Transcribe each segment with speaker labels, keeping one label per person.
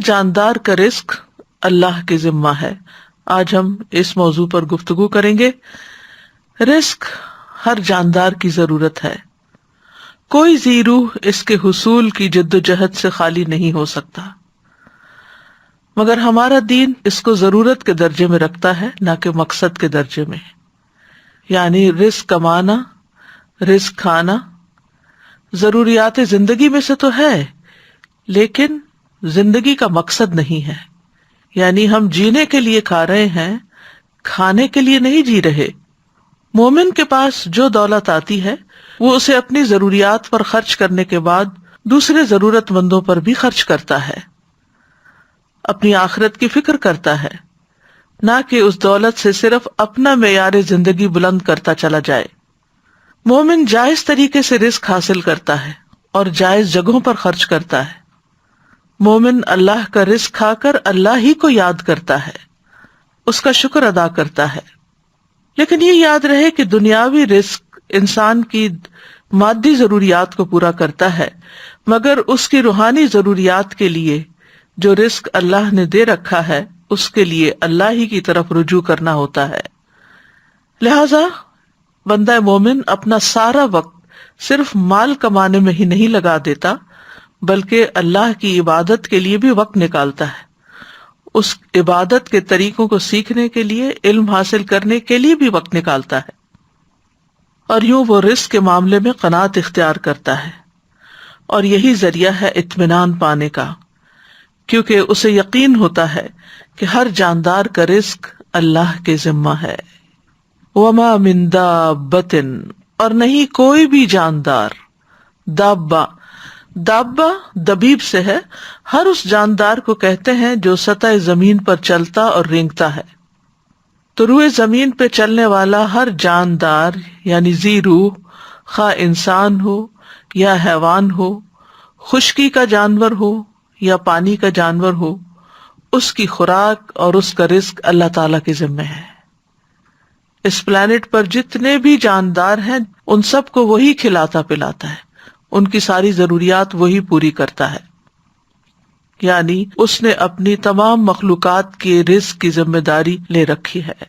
Speaker 1: جاندار کا رزق اللہ کے ذمہ ہے۔ آج ہم اس موضوع پر گفتگو کریں گے۔ رزق ہر جاندار کی ضرورت ہے، کوئی ذی روح اس کے حصول کی جد و جہد سے خالی نہیں ہو سکتا، مگر ہمارا دین اس کو ضرورت کے درجے میں رکھتا ہے، نہ کہ مقصد کے درجے میں۔ یعنی رزق کمانا، رزق کھانا ضروریات زندگی میں سے تو ہے، لیکن زندگی کا مقصد نہیں ہے۔ یعنی ہم جینے کے لیے کھا رہے ہیں، کھانے کے لیے نہیں جی رہے۔ مومن کے پاس جو دولت آتی ہے وہ اسے اپنی ضروریات پر خرچ کرنے کے بعد دوسرے ضرورت مندوں پر بھی خرچ کرتا ہے، اپنی آخرت کی فکر کرتا ہے، نہ کہ اس دولت سے صرف اپنا معیار زندگی بلند کرتا چلا جائے۔ مومن جائز طریقے سے رزق حاصل کرتا ہے اور جائز جگہوں پر خرچ کرتا ہے۔ مومن اللہ کا رزق کھا کر اللہ ہی کو یاد کرتا ہے، اس کا شکر ادا کرتا ہے۔ لیکن یہ یاد رہے کہ دنیاوی رزق انسان کی مادی ضروریات کو پورا کرتا ہے، مگر اس کی روحانی ضروریات کے لیے جو رزق اللہ نے دے رکھا ہے اس کے لیے اللہ ہی کی طرف رجوع کرنا ہوتا ہے۔ لہذا بندہ مومن اپنا سارا وقت صرف مال کمانے میں ہی نہیں لگا دیتا، بلکہ اللہ کی عبادت کے لیے بھی وقت نکالتا ہے، اس عبادت کے طریقوں کو سیکھنے کے لیے، علم حاصل کرنے کے لیے بھی وقت نکالتا ہے، اور یوں وہ رزق کے معاملے میں قناعت اختیار کرتا ہے، اور یہی ذریعہ ہے اطمینان پانے کا، کیونکہ اسے یقین ہوتا ہے کہ ہر جاندار کا رزق اللہ کے ذمہ ہے۔ وما من دابۃ، اور نہیں کوئی بھی جاندار، دابہ دبیب سے ہے، ہر اس جاندار کو کہتے ہیں جو سطح زمین پر چلتا اور رینگتا ہے۔ تو روئے زمین پہ چلنے والا ہر جاندار یعنی ذی روح، خواہ انسان ہو یا حیوان ہو، خشکی کا جانور ہو یا پانی کا جانور ہو، اس کی خوراک اور اس کا رزق اللہ تعالی کے ذمہ ہے۔ اس پلانٹ پر جتنے بھی جاندار ہیں ان سب کو وہی کھلاتا پلاتا ہے، ان کی ساری ضروریات وہی پوری کرتا ہے۔ یعنی اس نے اپنی تمام مخلوقات کے رزق کی ذمہ داری لے رکھی ہے۔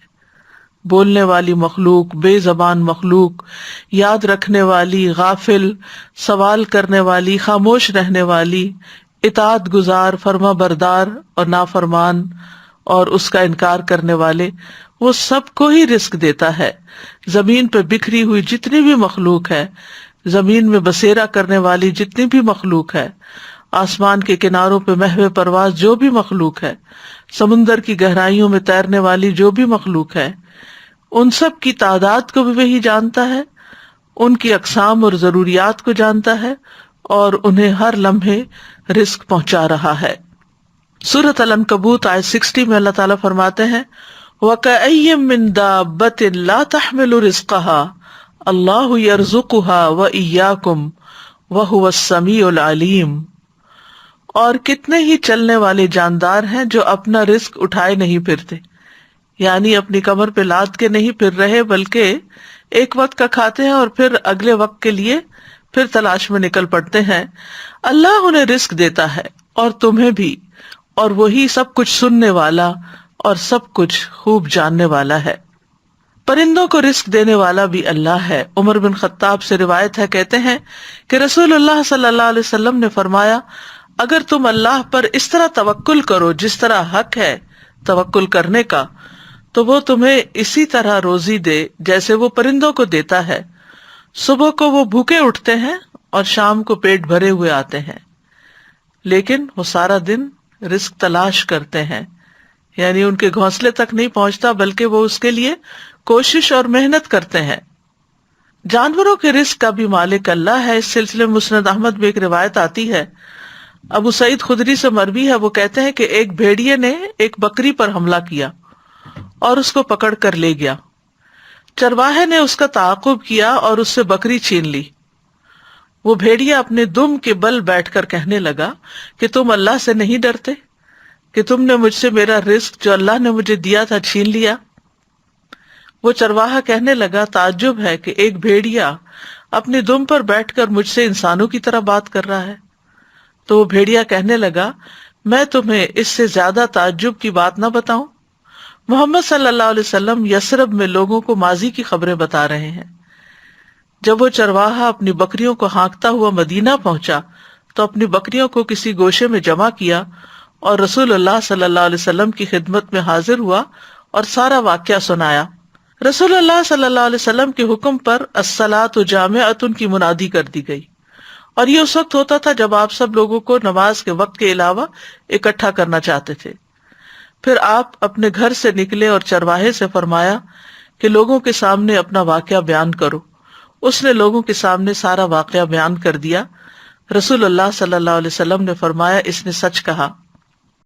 Speaker 1: بولنے والی مخلوق، بے زبان مخلوق، یاد رکھنے والی، غافل، سوال کرنے والی، خاموش رہنے والی، اطاعت گزار، فرما بردار اور نافرمان اور اس کا انکار کرنے والے، وہ سب کو ہی رزق دیتا ہے۔ زمین پہ بکھری ہوئی جتنی بھی مخلوق ہے، زمین میں بسیرا کرنے والی جتنی بھی مخلوق ہے، آسمان کے کناروں پہ محو پرواز جو بھی مخلوق ہے، سمندر کی گہرائیوں میں تیرنے والی جو بھی مخلوق ہے، ان سب کی تعداد کو بھی وہی جانتا ہے، ان کی اقسام اور ضروریات کو جانتا ہے، اور انہیں ہر لمحے رزق پہنچا رہا ہے۔ سورۃ العنکبوت آیت 60 میں اللہ تعالیٰ فرماتے ہیں وَكَأَيٍّ مِّن دَابَّةٍ لَا تَحْمِلُ رِزْقَهَا اللَّهُ يَرْزُقُهَا وَإِيَّاكُمْ وَهُوَ السَّمِيعُ الْعَلِيمُ، اور کتنے ہی چلنے والے جاندار ہیں جو اپنا رزق اٹھائے نہیں پھرتے، یعنی اپنی کمر پہ لاد کے نہیں پھر رہے، بلکہ ایک وقت کا کھاتے ہیں اور پھر اگلے وقت کے لیے پھر تلاش میں نکل پڑتے ہیں۔ اللہ انہیں رزق دیتا ہے اور تمہیں بھی، اور وہی سب کچھ سننے والا اور سب کچھ خوب جاننے والا ہے۔ پرندوں کو رزق دینے والا بھی اللہ ہے۔ عمر بن خطاب سے روایت ہے، کہتے ہیں کہ رسول اللہ صلی اللہ علیہ وسلم نے فرمایا، اگر تم اللہ پر اس طرح توکل کرو جس طرح حق ہے توکل کرنے کا، تو وہ تمہیں اسی طرح روزی دے جیسے وہ پرندوں کو دیتا ہے۔ صبح کو وہ بھوکے اٹھتے ہیں اور شام کو پیٹ بھرے ہوئے آتے ہیں، لیکن وہ سارا دن رزق تلاش کرتے ہیں، یعنی ان کے گھونسلے تک نہیں پہنچتا بلکہ وہ اس کے لیے کوشش اور محنت کرتے ہیں۔ جانوروں کے رزق کا بھی مالک اللہ ہے۔ اس سلسلے میں مسند احمد میں ایک روایت آتی ہے، ابو سعید خدری سے مروی ہے، وہ کہتے ہیں کہ ایک بھیڑیے نے ایک بکری پر حملہ کیا اور اس کو پکڑ کر لے گیا۔ چرواہے نے اس کا تعاقب کیا اور اس سے بکری چھین لی۔ وہ بھیڑیا اپنے دم کے بل بیٹھ کر کہنے لگا کہ تم اللہ سے نہیں ڈرتے کہ تم نے مجھ سے میرا رزق جو اللہ نے مجھے دیا تھا چھین لیا؟ وہ چرواہا کہنے لگا، تعجب ہے کہ ایک بھیڑیا اپنے دم پر بیٹھ کر مجھ سے انسانوں کی طرح بات کر رہا ہے۔ تو وہ بھیڑیا کہنے لگا، میں تمہیں اس سے زیادہ تعجب کی بات نہ بتاؤں؟ محمد صلی اللہ علیہ وسلم یثرب میں لوگوں کو ماضی کی خبریں بتا رہے ہیں۔ جب وہ چرواہا اپنی بکریوں کو ہانکتا ہوا مدینہ پہنچا تو اپنی بکریوں کو کسی گوشے میں جمع کیا اور رسول اللہ صلی اللہ علیہ وسلم کی خدمت میں حاضر ہوا اور سارا واقعہ سنایا۔ رسول اللہ صلی اللہ علیہ وسلم کے حکم پر الصلاۃ جامعۃ کی منادی کر دی گئی، اور یہ اس وقت ہوتا تھا جب آپ سب لوگوں کو نماز کے وقت کے علاوہ اکٹھا کرنا چاہتے تھے۔ پھر آپ اپنے گھر سے نکلے اور چرواہے سے فرمایا کہ لوگوں کے سامنے اپنا واقعہ بیان کرو۔ اس نے لوگوں کے سامنے سارا واقعہ بیان کر دیا۔ رسول اللہ صلی اللہ علیہ وسلم نے فرمایا، اس نے سچ کہا۔